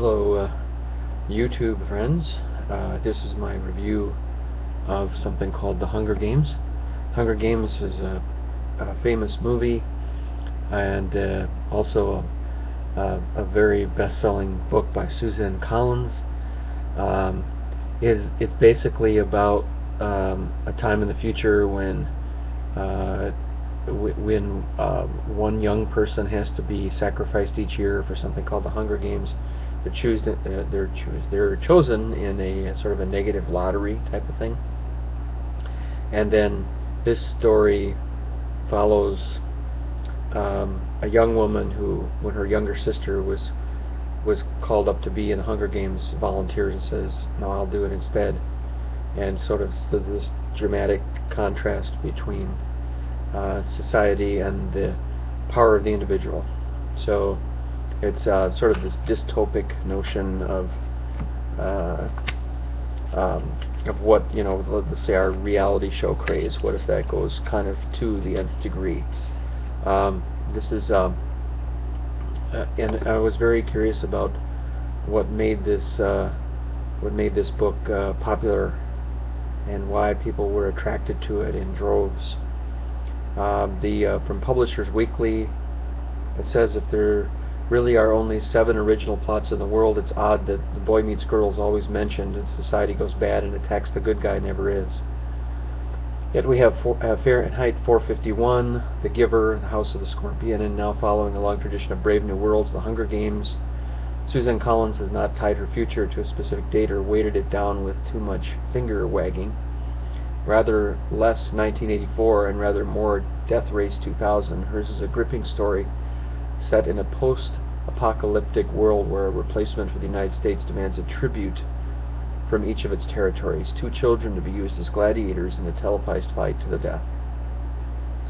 Hello, YouTube friends. This is my review of something called The Hunger Games. Hunger Games is a famous movie and also a very best-selling book by Susan Collins. It's basically about a time in the future when one young person has to be sacrificed each year for something called the Hunger Games. They're chosen in a sort of a negative lottery type of thing. And then this story follows a young woman who, when her younger sister was called up to be in the Hunger Games, volunteers and says, "No, I'll do it instead." And sort of this dramatic contrast between society and the power of the individual. So it's sort of this dystopic notion of what, let's say our reality show craze. What if that goes kind of to the nth degree? This is, and I was very curious about what made this book popular and why people were attracted to it in droves. From Publishers Weekly, it says if there really are only 7 original plots in the world, it's odd that the boy meets girl is always mentioned and society goes bad and attacks the good guy never is. Yet we have Fahrenheit 451, The Giver, The House of the Scorpion, and now following a long tradition of Brave New Worlds, The Hunger Games. Susan Collins has not tied her future to a specific date or weighted it down with too much finger wagging. Rather less 1984 and rather more Death Race 2000. Hers is a gripping story set in a post-apocalyptic world where a replacement for the United States demands a tribute from each of its territories. 2 children to be used as gladiators in a televised fight to the death.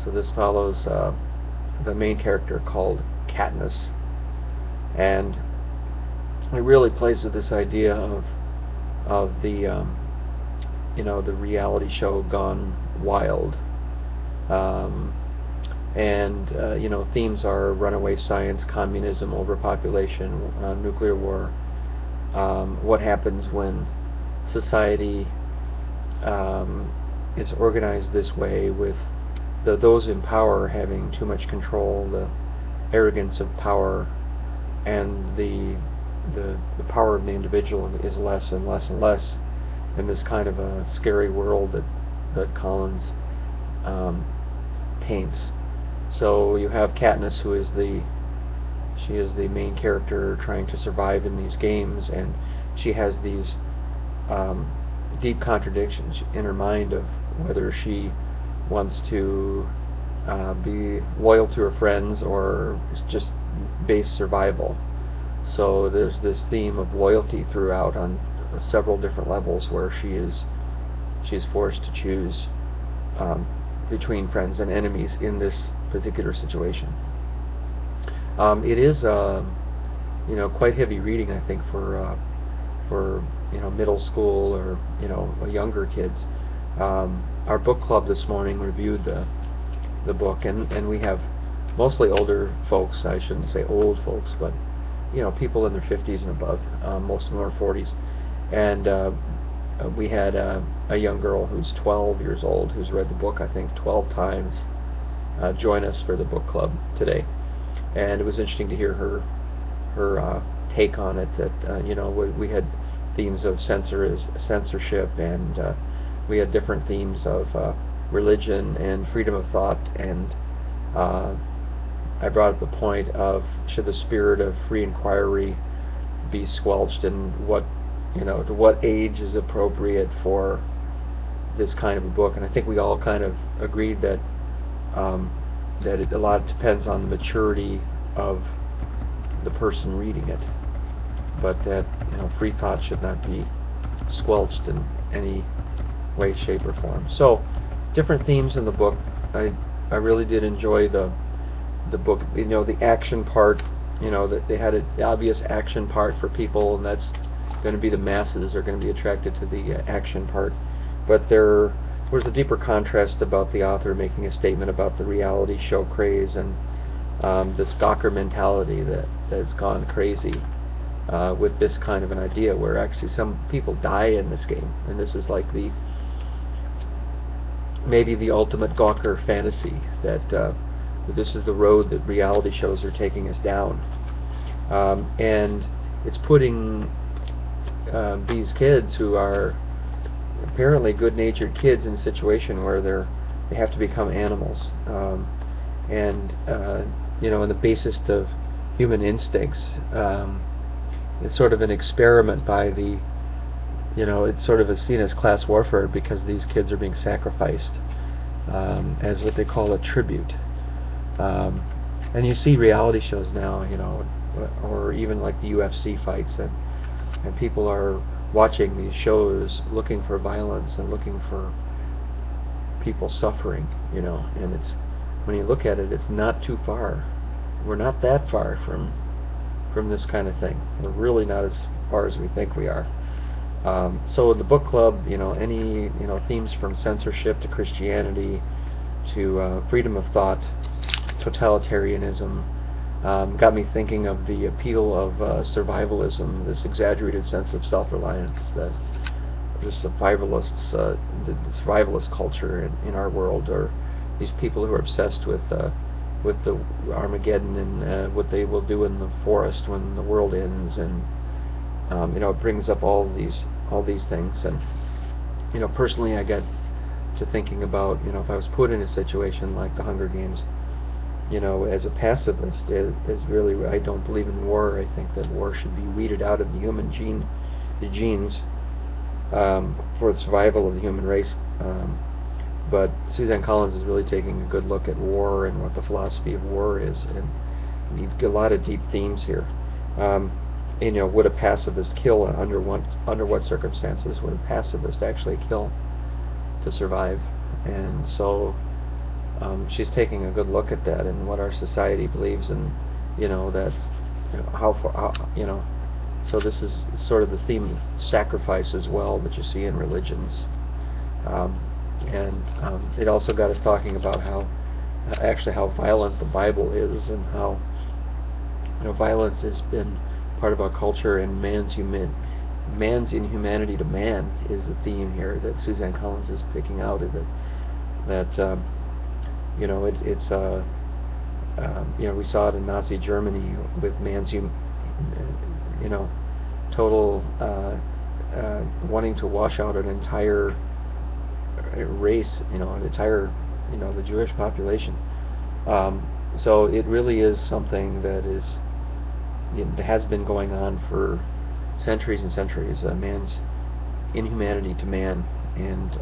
So this follows the main character called Katniss, and it really plays with this idea of the the reality show gone wild. Themes are runaway science, communism, overpopulation, nuclear war. What happens when society is organized this way, with those in power having too much control, the arrogance of power, and the power of the individual is less and less and less in this kind of a scary world that Collins paints. So you have Katniss, who is the main character trying to survive in these games, and she has these deep contradictions in her mind of whether she wants to be loyal to her friends or just base survival. So there's this theme of loyalty throughout on several different levels, where she's forced to choose between friends and enemies in this particular situation. It is quite heavy reading, I think, for middle school or younger kids. Our book club this morning reviewed the book, and we have mostly older folks. I shouldn't say old folks, but people in their 50s and above. Most of them are 40s. And we had a young girl who's 12 years old who's read the book, I think, 12 times, join us for the book club today. And it was interesting to hear her take on it, that we had themes of censorship, and we had different themes of religion and freedom of thought, and I brought up the point of, should the spirit of free inquiry be squelched, and to what age is appropriate for this kind of a book. And I think we all kind of agreed that a lot depends on the maturity of the person reading it, but that free thought should not be squelched in any way, shape, or form. So different themes in the book. I really did enjoy the book. The action part, that they had an obvious action part for people, and that's going to be the masses are going to be attracted to the action part. But there was a deeper contrast about the author making a statement about the reality show craze and this Gawker mentality that has gone crazy with this kind of an idea, where actually some people die in this game, and this is like maybe the ultimate Gawker fantasy that this is the road that reality shows are taking us down, and it's putting these kids who are apparently good-natured kids in a situation where they have to become animals, and in the basest of human instincts. It's sort of an experiment by it's sort of seen as class warfare because these kids are being sacrificed as what they call a tribute. And you see reality shows now, or even like the UFC fights, and people are watching these shows looking for violence and looking for people suffering, and it's, when you look at it, it's not too far. We're not that far from this kind of thing. We're really not as far as we think we are. So in the book club, any themes from censorship to Christianity to freedom of thought, totalitarianism, got me thinking of the appeal of survivalism, this exaggerated sense of self-reliance that the survivalist culture in our world, or these people who are obsessed with the Armageddon and what they will do in the forest when the world ends, and it brings up all these things. And personally, I got to thinking about if I was put in a situation like the Hunger Games, as a pacifist, is really, I don't believe in war. I think that war should be weeded out of the human genes for the survival of the human race. But Suzanne Collins is really taking a good look at war and what the philosophy of war is, and you get a lot of deep themes here. Would a pacifist kill? Under what circumstances would a pacifist actually kill to survive? And so she's taking a good look at that and what our society believes, and how far, So this is sort of the theme of sacrifice as well that you see in religions. And it also got us talking about how violent the Bible is, and how violence has been part of our culture, and man's inhumanity to man is the theme here that Suzanne Collins is picking out. We saw it in Nazi Germany with man's total wanting to wash out an entire race, the Jewish population. So it really is something that has been going on for centuries and centuries, man's inhumanity to man, and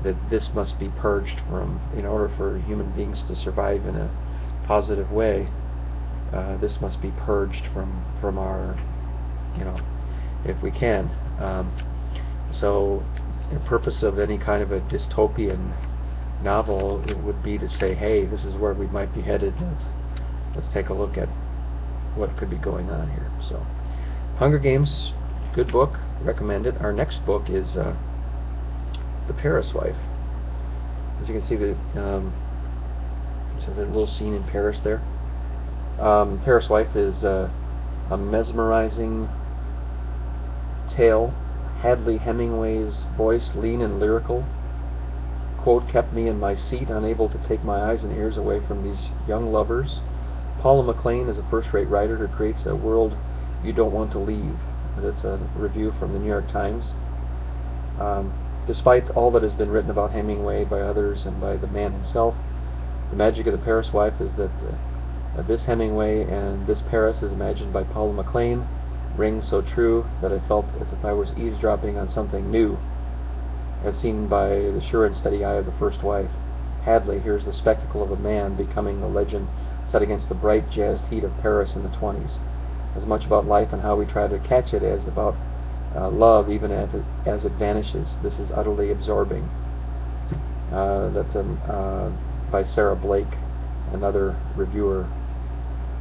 that this must be purged from, in order for human beings to survive in a positive way. This must be purged from our, if we can. So the purpose of any kind of a dystopian novel, it would be to say, hey, this is where we might be headed. Let's take a look at what could be going on here. So, Hunger Games, good book, recommend it. Our next book is The Paris Wife. As you can see, the little scene in Paris there. Paris Wife is a mesmerizing tale. Hadley Hemingway's voice, lean and lyrical, quote, kept me in my seat, unable to take my eyes and ears away from these young lovers. Paula McLean is a first-rate writer who creates a world you don't want to leave. That's a review from the New York Times. Despite all that has been written about Hemingway by others and by the man himself, the magic of The Paris Wife is that this Hemingway and this Paris, as imagined by Paula McLean, rings so true that I felt as if I was eavesdropping on something new, as seen by the sure and steady eye of the first wife. Hadley hears the spectacle of a man becoming the legend set against the bright jazzed heat of Paris in the 20s. As much about life and how we try to catch it as about love, even as it vanishes. This is utterly absorbing. That's by Sarah Blake, another reviewer.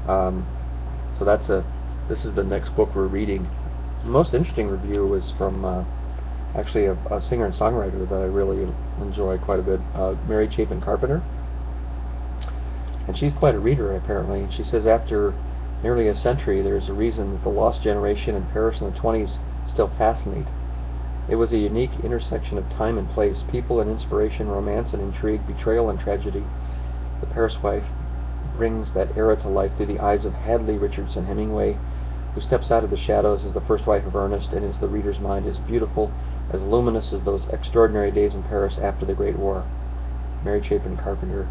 So this is the next book we're reading. The most interesting review was from actually a singer and songwriter that I really enjoy quite a bit, Mary Chapin Carpenter. And she's quite a reader, apparently. And she says after nearly a century, there's a reason that the Lost Generation and Paris in the 20s still fascinate. It was a unique intersection of time and place, people and inspiration, romance and intrigue, betrayal and tragedy. The Paris Wife brings that era to life through the eyes of Hadley Richardson Hemingway, who steps out of the shadows as the first wife of Ernest and into the reader's mind as beautiful, as luminous as those extraordinary days in Paris after the Great War. Mary Chapin Carpenter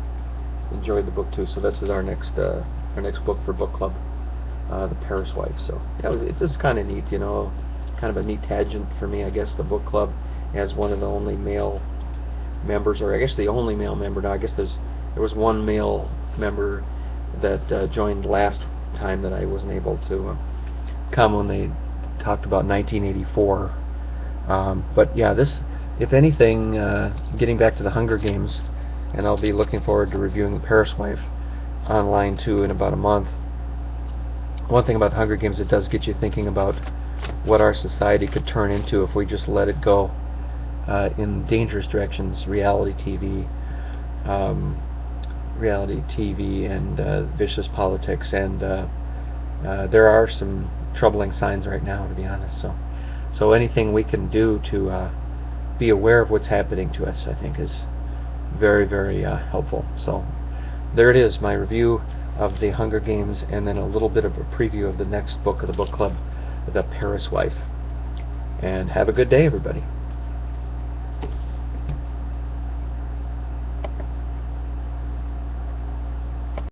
enjoyed the book too, so this is our next book for book club, The Paris Wife. So yeah, it's just kind of neat, kind of a neat tangent for me, I guess. The book club, as one of the only male members, or I guess the only male member now. I guess there was one male member that joined last time that I wasn't able to come when they talked about 1984. But yeah, this, if anything, getting back to the Hunger Games, and I'll be looking forward to reviewing The Paris Wife online too in about a month. One thing about the Hunger Games, it does get you thinking about what our society could turn into if we just let it go in dangerous directions. Reality TV and vicious politics, and there are some troubling signs right now, to be honest. So anything we can do to be aware of what's happening to us, I think, is very, very helpful. So there it is, my review of the Hunger Games, and then a little bit of a preview of the next book of the book club, The Paris Wife. And have a good day, everybody.